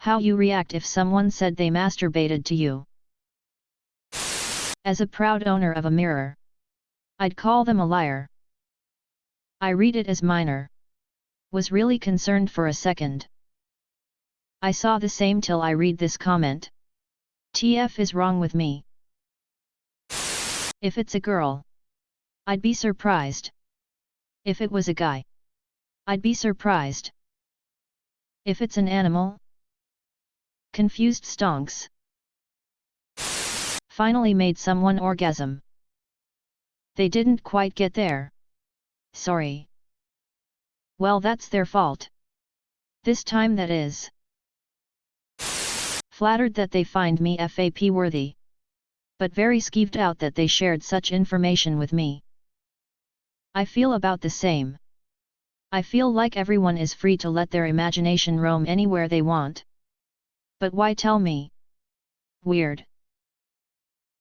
How you react if someone said they masturbated to you. As a proud owner of a mirror, I'd call them a liar. I read it as minor. Was really concerned for a second. I saw the same till I read this comment. TF is wrong with me. If it's a girl, I'd be surprised. If it was a guy, I'd be surprised. If it's an animal? Confused stonks. Finally made someone orgasm. They didn't quite get there. Sorry. Well, that's their fault. This time that is. Flattered that they find me FAP worthy. But very skeeved out that they shared such information with me. I feel about the same. I feel like everyone is free to let their imagination roam anywhere they want. But why tell me? Weird.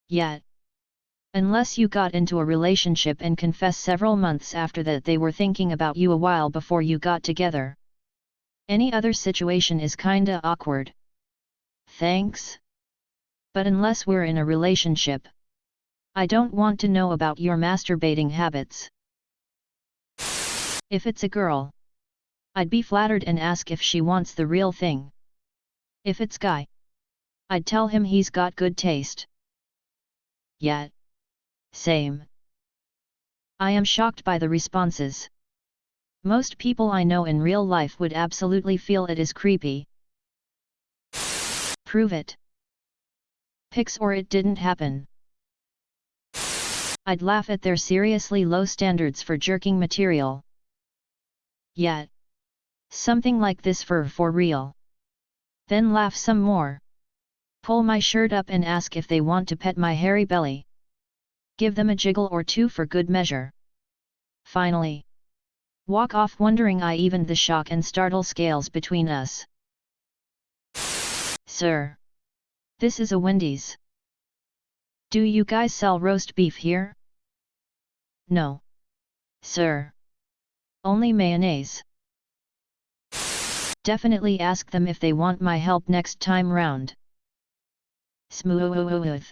Yet. Unless you got into a relationship and confess several months after that they were thinking about you a while before you got together. Any other situation is kinda awkward. Thanks. But unless we're in a relationship, I don't want to know about your masturbating habits. If it's a girl, I'd be flattered and ask if she wants the real thing. If it's guy, I'd tell him he's got good taste. Yet. Same. I am shocked by the responses. Most people I know in real life would absolutely feel it is creepy. Prove it. Pics or it didn't happen. I'd laugh at their seriously low standards for jerking material. Yet. Something like this for real. Then laugh some more. Pull my shirt up and ask if they want to pet my hairy belly. Give them a jiggle or two for good measure. Finally. Walk off wondering I evened the shock and startle scales between us. Sir. This is a Wendy's. Do you guys sell roast beef here? No. Sir. Only mayonnaise. Definitely ask them if they want my help next time round. Smooth.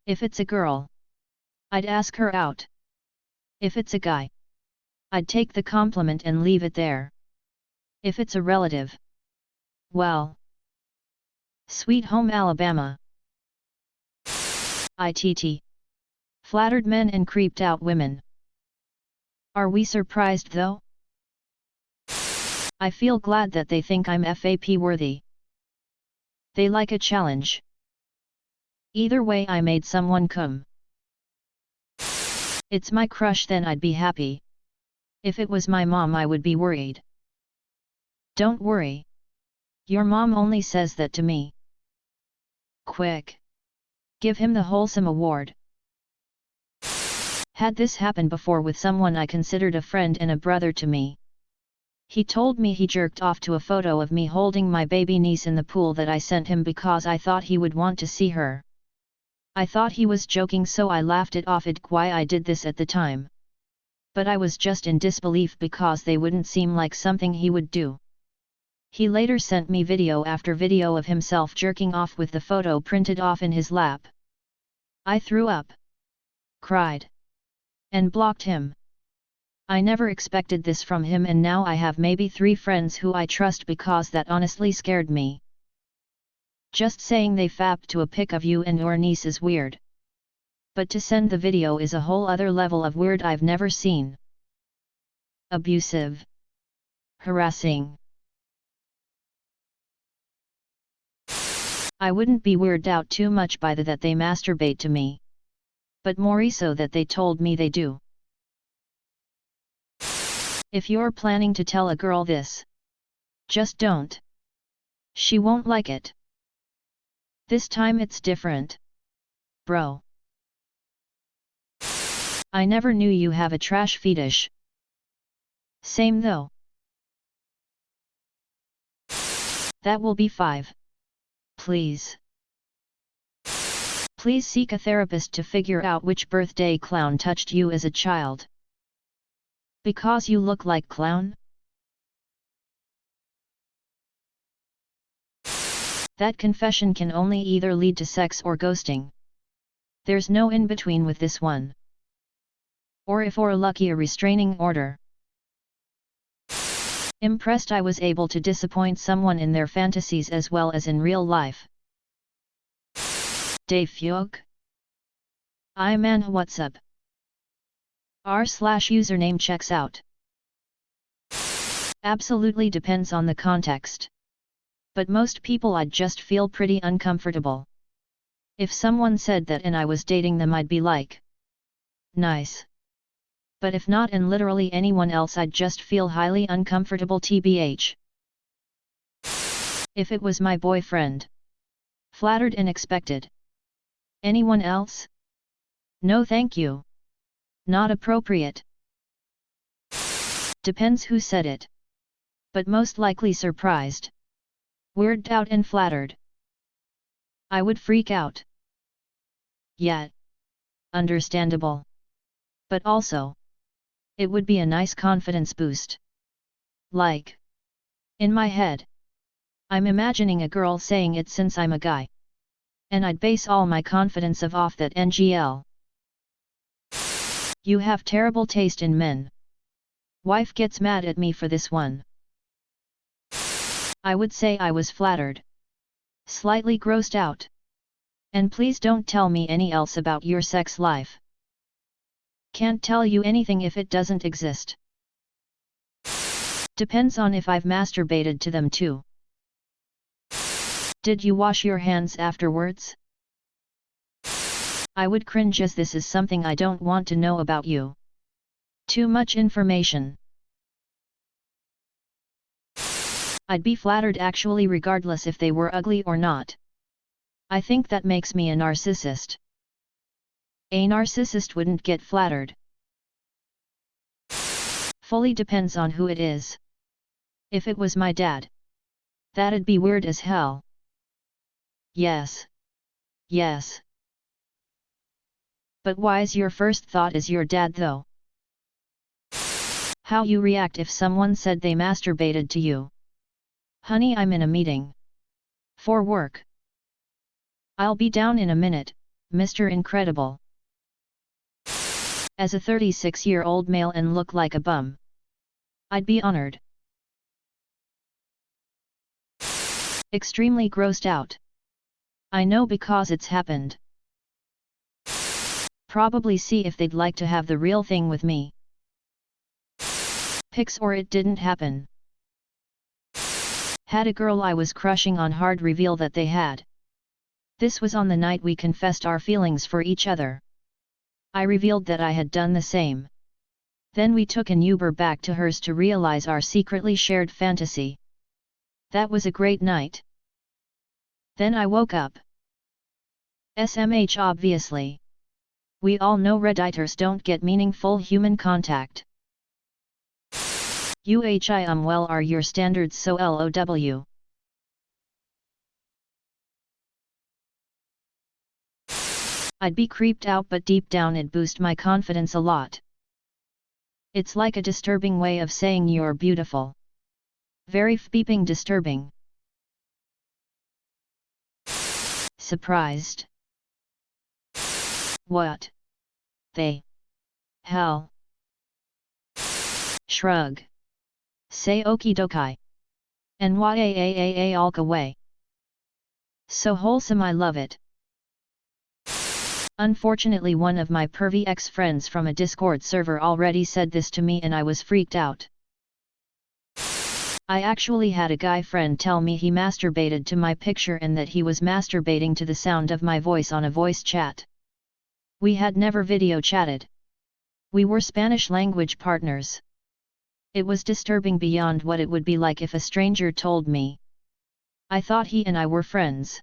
If it's a girl, I'd ask her out. If it's a guy, I'd take the compliment and leave it there. If it's a relative, well, Sweet Home Alabama. ITT. Flattered men and creeped out women. Are we surprised though? I feel glad that they think I'm FAP worthy. They like a challenge. Either way I made someone come. It's my crush, then I'd be happy. If it was my mom I would be worried. Don't worry. Your mom only says that to me. Quick. Give him the wholesome award. Had this happen before with someone I considered a friend and a brother to me. He told me he jerked off to a photo of me holding my baby niece in the pool that I sent him because I thought he would want to see her. I thought he was joking, so I laughed it off. Why I did this at the time. But I was just in disbelief because they wouldn't seem like something he would do. He later sent me video after video of himself jerking off with the photo printed off in his lap. I threw up, cried, and blocked him. I never expected this from him, and now I have maybe 3 friends who I trust because that honestly scared me. Just saying they fapped to a pic of you and your niece is weird. But to send the video is a whole other level of weird I've never seen. Abusive. Harassing. I wouldn't be weirded out too much by that they masturbate to me. But more so that they told me they do. If you're planning to tell a girl this, just don't. She won't like it. This time it's different. Bro. I never knew you have a trash fetish. Same though. That will be 5. Please. Please seek a therapist to figure out which birthday clown touched you as a child. Because you look like clown? That confession can only either lead to sex or ghosting. There's no in-between with this one. Or if we're lucky, a restraining order. Impressed I was able to disappoint someone in their fantasies as well as in real life. Dave Fueg? I man, what's up? r/username checks out. Absolutely depends on the context. But most people I'd just feel pretty uncomfortable. If someone said that and I was dating them, I'd be like, nice. But if not, and literally anyone else, I'd just feel highly uncomfortable tbh. If it was my boyfriend. Flattered and expected. Anyone else? No thank you. Not appropriate. Depends who said it. But most likely surprised. Weirded out and flattered. I would freak out. Yeah. Understandable. But also, it would be a nice confidence boost. Like, in my head, I'm imagining a girl saying it since I'm a guy. And I'd base all my confidence off that ngl. You have terrible taste in men. Wife gets mad at me for this one. I would say I was flattered. Slightly grossed out. And please don't tell me any else about your sex life. Can't tell you anything if it doesn't exist. Depends on if I've masturbated to them too. Did you wash your hands afterwards? I would cringe, as this is something I don't want to know about you. Too much information. I'd be flattered actually, regardless if they were ugly or not. I think that makes me a narcissist. A narcissist wouldn't get flattered. Fully depends on who it is. If it was my dad, that'd be weird as hell. Yes. Yes. But why's your first thought is your dad though? How you react if someone said they masturbated to you? Honey, I'm in a meeting. For work. I'll be down in a minute, Mr. Incredible. As a 36-year-old male and look like a bum, I'd be honored. Extremely grossed out. I know because it's happened. Probably see if they'd like to have the real thing with me. Pics or it didn't happen. Had a girl I was crushing on hard reveal that they had. This was on the night we confessed our feelings for each other. I revealed that I had done the same. Then we took an Uber back to hers to realize our secretly shared fantasy. That was a great night. Then I woke up. SMH obviously. We all know redditors don't get meaningful human contact. Well, are your standards so low? I'd be creeped out, but deep down it'd boost my confidence a lot. It's like a disturbing way of saying you're beautiful. Very beeping disturbing. Surprised. What? They? Hell? Shrug. Say okie dokie. Nyaa alka way. So wholesome, I love it. Unfortunately, one of my pervy ex-friends from a Discord server already said this to me and I was freaked out. I actually had a guy friend tell me he masturbated to my picture and that he was masturbating to the sound of my voice on a voice chat. We had never video chatted. We were Spanish language partners. It was disturbing beyond what it would be like if a stranger told me. I thought he and I were friends.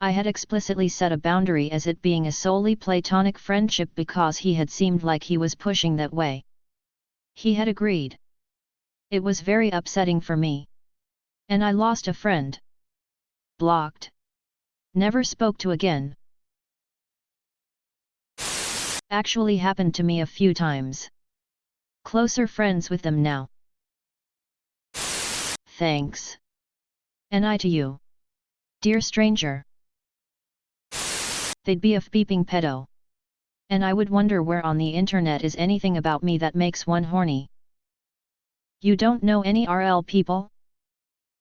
I had explicitly set a boundary as it being a solely platonic friendship because he had seemed like he was pushing that way. He had agreed. It was very upsetting for me. And I lost a friend. Blocked. Never spoke to again. Actually happened to me a few times. Closer friends with them now. Thanks. And I to you. Dear stranger. They'd be a beeping pedo. And I would wonder where on the internet is anything about me that makes one horny. You don't know any RL people?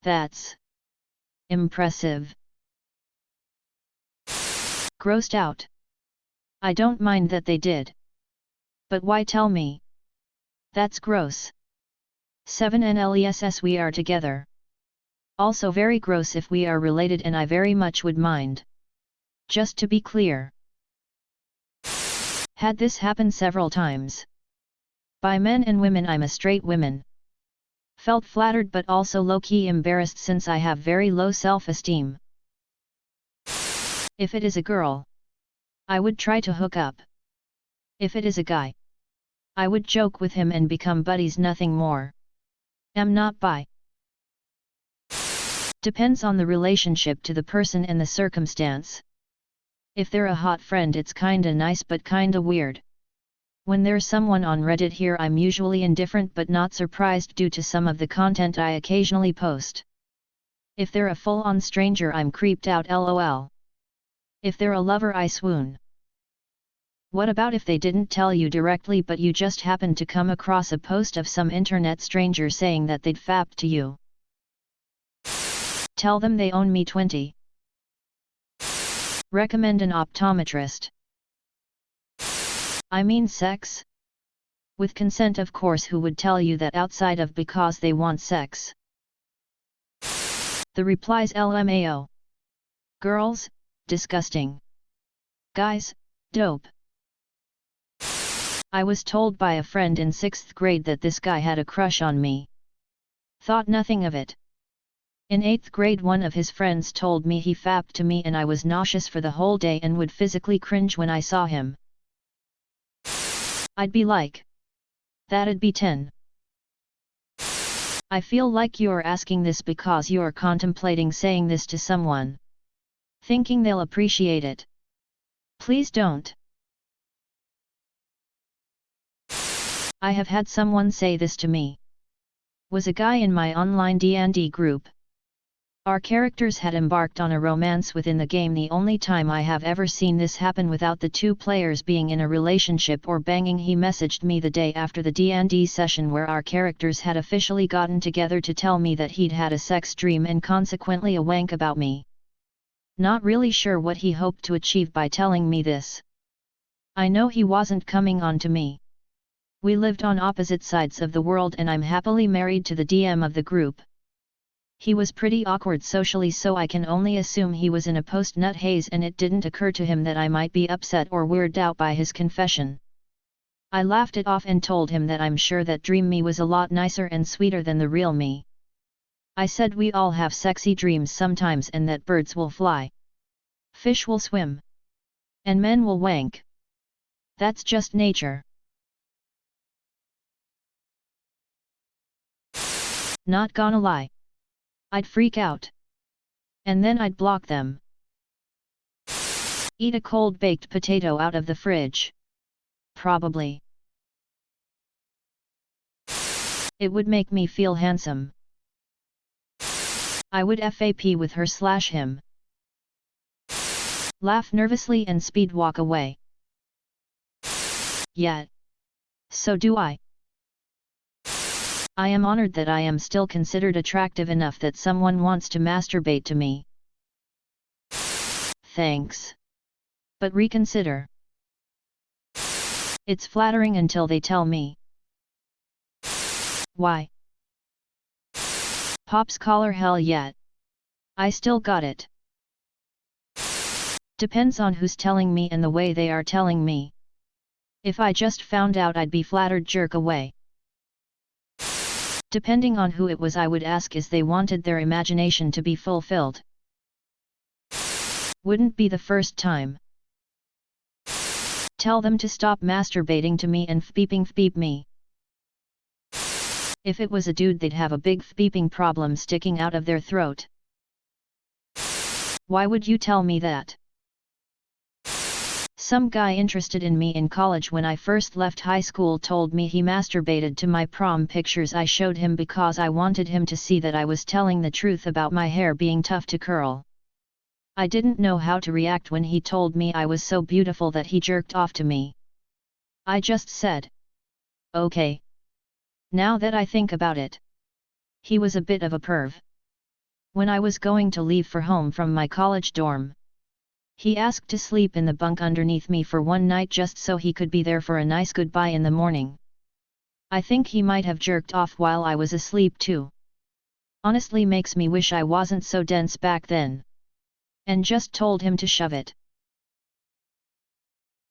That's impressive. Grossed out. I don't mind that they did. But why tell me? That's gross. 7NLESS we are together. Also very gross if we are related, and I very much would mind. Just to be clear. Had this happen several times. By men and women. I'm a straight woman. Felt flattered but also low-key embarrassed since I have very low self-esteem. If it is a girl, I would try to hook up. If it is a guy, I would joke with him and become buddies, nothing more. Am not bi. Depends on the relationship to the person and the circumstance. If they're a hot friend it's kinda nice but kinda weird. When there's someone on Reddit here I'm usually indifferent but not surprised due to some of the content I occasionally post. If they're a full-on stranger I'm creeped out, lol. If they're a lover I swoon. What about if they didn't tell you directly but you just happened to come across a post of some internet stranger saying that they'd fapped to you? Tell them they own me 20. Recommend an optometrist. I mean sex? With consent of course. Who would tell you that outside of because they want sex? The replies LMAO. Girls, disgusting. Guys, dope. I was told by a friend in 6th grade that this guy had a crush on me. Thought nothing of it. In 8th grade one of his friends told me he fapped to me and I was nauseous for the whole day and would physically cringe when I saw him. I'd be like, that'd be 10. I feel like you're asking this because you're contemplating saying this to someone, thinking they'll appreciate it. Please don't. I have had someone say this to me. Was a guy in my online D&D group. Our characters had embarked on a romance within the game. The only time I have ever seen this happen without the two players being in a relationship or banging. He messaged me the day after the D&D session where our characters had officially gotten together to tell me that he'd had a sex dream and consequently a wank about me. Not really sure what he hoped to achieve by telling me this. I know he wasn't coming on to me. We lived on opposite sides of the world and I'm happily married to the DM of the group. He was pretty awkward socially, so I can only assume he was in a post-nut haze and it didn't occur to him that I might be upset or weirded out by his confession. I laughed it off and told him that I'm sure that dream me was a lot nicer and sweeter than the real me. I said we all have sexy dreams sometimes and that birds will fly, fish will swim, and men will wank. That's just nature. Not gonna lie. I'd freak out. And then I'd block them. Eat a cold baked potato out of the fridge. Probably. It would make me feel handsome. I would FAP with her/him. Laugh nervously and speed walk away. Yeah. So do I. I am honored that I am still considered attractive enough that someone wants to masturbate to me. Thanks. But reconsider. It's flattering until they tell me. Why? Pops collar, hell yeah. I still got it. Depends on who's telling me and the way they are telling me. If I just found out I'd be flattered, jerk away. Depending on who it was I would ask as they wanted their imagination to be fulfilled. Wouldn't be the first time. Tell them to stop masturbating to me and beeping me. If it was a dude they'd have a big beeping problem sticking out of their throat. Why would you tell me that? Some guy interested in me in college when I first left high school told me he masturbated to my prom pictures I showed him because I wanted him to see that I was telling the truth about my hair being tough to curl. I didn't know how to react when he told me I was so beautiful that he jerked off to me. I just said, okay. Now that I think about it, he was a bit of a perv. When I was going to leave for home from my college dorm, he asked to sleep in the bunk underneath me for one night just so he could be there for a nice goodbye in the morning. I think he might have jerked off while I was asleep too. Honestly makes me wish I wasn't so dense back then. And just told him to shove it.